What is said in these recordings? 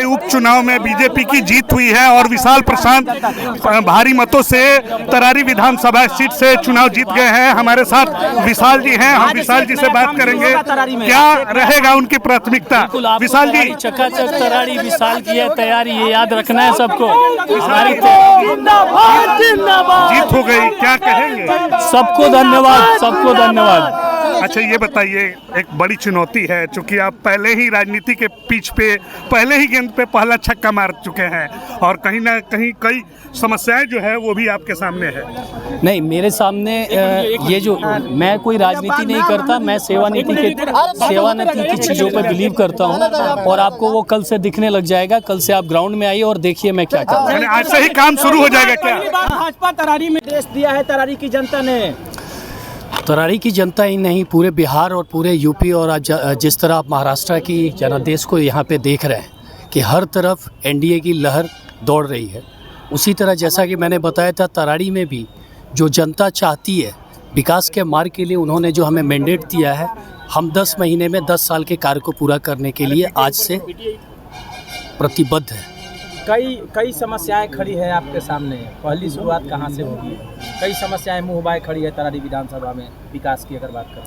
उपचुनाव में बीजेपी की जीत हुई है और विशाल प्रशांत भारी मतों से तरारी विधानसभा सीट से चुनाव जीत गए हैं। हमारे साथ विशाल जी हैं, हम विशाल जी से बात करेंगे, क्या रहेगा उनकी प्राथमिकता। विशाल जी, चकाचक तरारी विशाल की है तैयारी, ये याद रखना है सबको। जीत हो गई, क्या कहेंगे। सबको धन्यवाद, सबको धन्यवाद। अच्छा ये बताइए, एक बड़ी चुनौती है, चूंकि आप पहले ही राजनीति के पिच पे पहले ही गेंद पे पहला छक्का मार चुके हैं और कहीं ना कहीं कई समस्याएं जो है वो भी आपके सामने है। नहीं, मेरे सामने ये जो मैं कोई राजनीति नहीं करता, मैं सेवानीति की चीज़ों पर बिलीव करता हूँ और आपको वो कल से दिखने लग जाएगा। कल से आप ग्राउंड में आइए और देखिए मैं क्या करता हूँ। आज से ही काम शुरू हो जाएगा क्या। भाजपा तरारी में देश दिया है तरारी की जनता ने। तरारी की जनता ही नहीं, पूरे बिहार और पूरे यूपी और जिस तरह आप महाराष्ट्र की जनादेश को यहाँ पे देख रहे हैं कि हर तरफ एनडीए की लहर दौड़ रही है, उसी तरह जैसा कि मैंने बताया था तरारी में भी जो जनता चाहती है विकास के मार्ग के लिए, उन्होंने जो हमें मैंडेट दिया है, हम 10 महीने में 10 साल के कार्य को पूरा करने के लिए आज से प्रतिबद्ध हैं। कई समस्याएं खड़ी है आपके सामने, पहली शुरुआत कहां से होगी। कई समस्याएं मुंह बाय खड़ी है तरारी विधानसभा में विकास की अगर बात करें।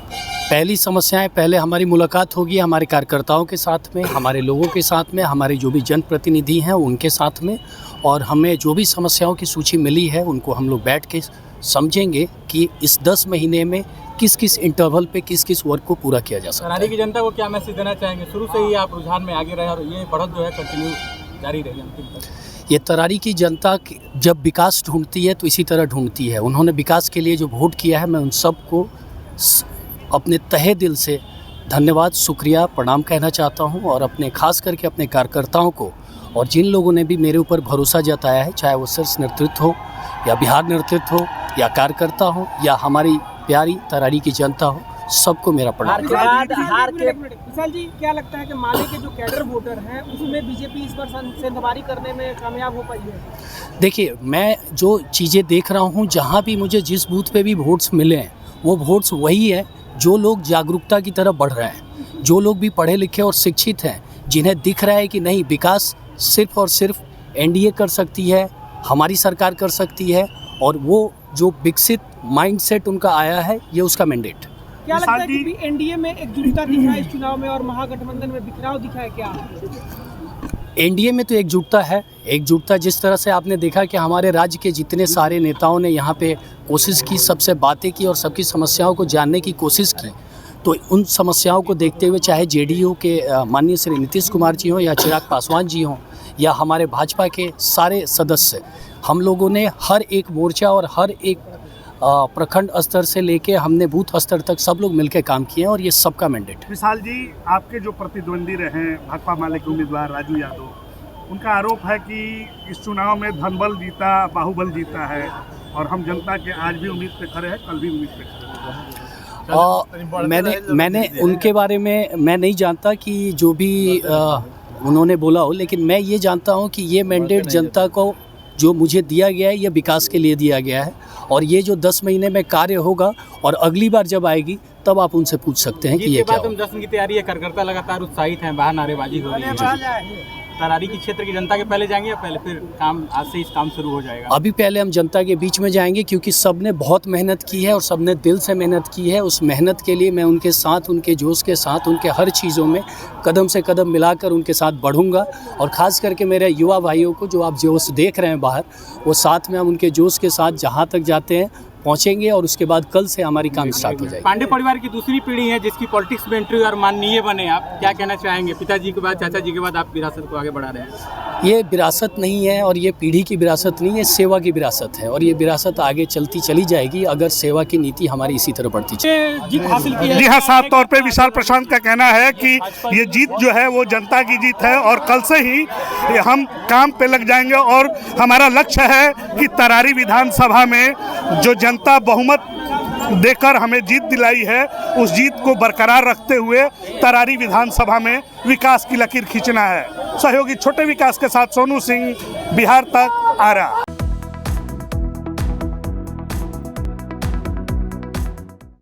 पहली समस्याएं, पहले हमारी मुलाकात होगी हमारे कार्यकर्ताओं के साथ में, हमारे लोगों के साथ में, हमारे जो भी जनप्रतिनिधि हैं उनके साथ में, और हमें जो भी समस्याओं की सूची मिली है उनको हम लोग बैठ के समझेंगे कि इस 10 महीने में किस किस इंटरवल पे किस किस वर्क को पूरा किया जा सकता है। तरारी की जनता को क्या मैसेज देना चाहेंगे। शुरू से ही आप रुझान में आगे रहे और ये बढ़त जो है कंटिन्यू जारी रहेगी अंतिम तक। ये तरारी की जनता जब विकास ढूंढती है तो इसी तरह ढूंढती है। उन्होंने विकास के लिए जो वोट किया है, मैं उन सबको अपने तहे दिल से धन्यवाद, शुक्रिया, प्रणाम कहना चाहता हूं और अपने खास करके अपने कार्यकर्ताओं को और जिन लोगों ने भी मेरे ऊपर भरोसा जताया है, चाहे वो शीर्ष नेतृत्व हो या बिहार नेतृत्व हो या कार्यकर्ता हो या हमारी प्यारी तरारी की जनता हो, सबको मेरा प्रणाम। विशाल जी, क्या लगता है कि माले के जो कैडर वोटर हैं उसमें बीजेपी इस बार सेंधमारी करने में कामयाब हो पाई है। देखिए, मैं जो चीज़ें देख रहा हूँ, जहाँ भी मुझे जिस बूथ पे भी वोट्स मिले हैं वो वोट्स वही है जो लोग जागरूकता की तरफ बढ़ रहे हैं, जो लोग भी पढ़े लिखे और शिक्षित हैं, जिन्हें दिख रहा है कि नहीं, विकास सिर्फ और सिर्फ एनडीए कर सकती है, हमारी सरकार कर सकती है, और वो जो विकसित माइंडसेट उनका आया है, ये उसका मैंडेट। क्या लगता है कि एनडीए में एकजुटता दिखा है इस चुनाव में और महागठबंधन में बिखराव दिखा है क्या। एनडीए में तो एकजुटता है। एकजुटता जिस तरह से आपने देखा कि हमारे राज्य के जितने सारे नेताओं ने यहाँ पे कोशिश की, सबसे बातें की और सबकी समस्याओं को जानने की कोशिश की, तो उन समस्याओं को देखते हुए चाहे जेडीयू के माननीय श्री नीतीश कुमार जी हों या चिराग पासवान जी हों या हमारे भाजपा के सारे सदस्य, हम लोगों ने हर एक मोर्चा और हर एक प्रखंड स्तर से लेके हमने बूथ स्तर तक सब लोग मिलकर काम किए हैं और ये सबका मैंडेट है। विशाल जी, आपके जो प्रतिद्वंदी रहे भाकपा माले के उम्मीदवार राजू यादव, उनका आरोप है कि इस चुनाव में धनबल जीता, बाहुबल जीता है और हम जनता के आज भी उम्मीद पे खड़े हैं, कल भी उम्मीद पे खड़े हैं। मैंने उनके बारे में मैं नहीं जानता कि जो भी उन्होंने बोला हो, लेकिन मैं ये जानता हूँ कि ये मैंडेट जनता को जो मुझे दिया गया है, ये विकास के लिए दिया गया है और ये जो 10 महीने में कार्य होगा और अगली बार जब आएगी तब आप उनसे पूछ सकते हैं कि ये क्या होगा। जश्न की तैयारी है, कार्यकर्ता लगातार उत्साहित हैं, बाहर नारेबाजी हो रही है। तरारी की क्षेत्र की जनता के पहले जाएंगे या पहले फिर काम आज से इस काम शुरू हो जाएगा। अभी पहले हम जनता के बीच में जाएंगे क्योंकि सबने बहुत मेहनत की है और सबने दिल से मेहनत की है। उस मेहनत के लिए मैं उनके साथ, उनके जोश के साथ, उनके हर चीज़ों में कदम से कदम मिलाकर उनके साथ बढ़ूंगा और ख़ास करके मेरे युवा भाइयों को जो आप जोश देख रहे हैं बाहर, वो साथ में हम उनके जोश के साथ जहाँ तक जाते हैं पहुंचेंगे और उसके बाद कल से हमारी काम स्टार्ट हो जाएगी। पांडे परिवार की दूसरी पीढ़ी है जिसकी पॉलिटिक्स में एंट्री और माननीय बने, आप क्या कहना चाहेंगे। पिताजी के बाद, चाचा जी के बाद आप विरासत को आगे बढ़ा रहे हैं। ये विरासत नहीं है और ये पीढ़ी की विरासत नहीं है, सेवा की विरासत है और ये विरासत आगे चलती चली जाएगी अगर सेवा की नीति हमारी इसी तरह बढ़ती चले। जी हाँ, साफ तौर पे विशाल प्रशांत का कहना है कि ये जीत जो है वो जनता की जीत है और कल से ही हम काम पे लग जाएंगे और हमारा लक्ष्य है कि तरारी विधानसभा में जो जनता बहुमत देकर हमें जीत दिलाई है, उस जीत को बरकरार रखते हुए तरारी विधानसभा में विकास की लकीर खींचना है। सहयोगी छोटे विकास के साथ सोनू सिंह, बिहार तक, आरा।